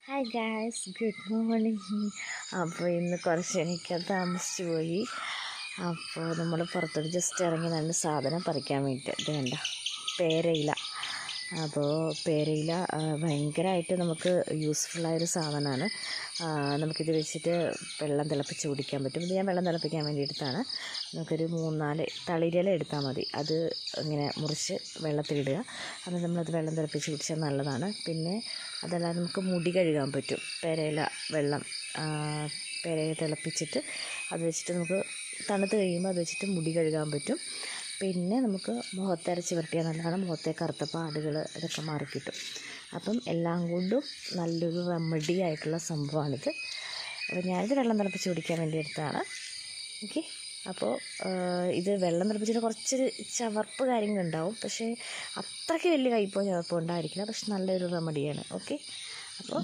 Hi guys, good morning. അപ്പോൾ ഇന്ന് കുറച്ച് എനിക്ക് താമസിച്ചു പോയി. അപ്പോൾ നമ്മൾ പുറത്തോട്ട് ജസ്റ്റ് ഇറങ്ങി നല്ല സാധനം പറിക്കാൻ വേണ്ടിയിട്ട് ഇത് വേണ്ട പേരയില. അപ്പോൾ പേരയില ഭയങ്കരമായിട്ട് നമുക്ക് യൂസ്ഫുള്ളായൊരു സാധനമാണ്. നമുക്കിത് വെച്ചിട്ട് വെള്ളം തിളപ്പിച്ച് കുടിക്കാൻ പറ്റും. ഇത് ഞാൻ വെള്ളം തിളപ്പിക്കാൻ വേണ്ടി എടുത്താണ്. നമുക്കൊരു 3-4 തളിരില എടുത്താൽ മതി. അത് ഇങ്ങനെ മുറിച്ച് വെള്ളത്തിലിടുക. അത് നമ്മളത് വെള്ളം തിളപ്പിച്ച് കുടിച്ചാൽ നല്ലതാണ്. പിന്നെ അതല്ലാതെ നമുക്ക് മുടി കഴുകാൻ പറ്റും. പേരയില വെള്ളം പേരയില തിളപ്പിച്ചിട്ട് അത് വെച്ചിട്ട് നമുക്ക് തണുത്ത് കഴിയുമ്പോൾ അത് വെച്ചിട്ട് മുടി കഴുകാൻ പറ്റും. പിന്നെ നമുക്ക് മുഖത്തരച്ച് പുരട്ടിയാൽ നല്ലതാണ്. മുഖത്തെ കറുത്ത പാടുകൾ ഇതൊക്കെ മാറിക്കിട്ടും. അപ്പം എല്ലാം കൊണ്ടും നല്ലൊരു റെമഡി ആയിട്ടുള്ള സംഭവമാണിത്. അപ്പോൾ ഞാനിത് വെള്ളം തിളപ്പിച്ച് കുടിക്കാൻ വേണ്ടി എടുത്തതാണ്. ഓക്കെ, അപ്പോൾ ഇത് വെള്ളം തിളപ്പിച്ചിട്ട് കുറച്ചൊരു ചവർപ്പ് കാര്യങ്ങളുണ്ടാവും. പക്ഷേ അത്രയ്ക്ക് വലിയ കയ്പോ ചവർപ്പോ ഉണ്ടായിരിക്കില്ല. പക്ഷെ നല്ലൊരു റെമഡിയാണ്. ഓക്കെ, അപ്പോൾ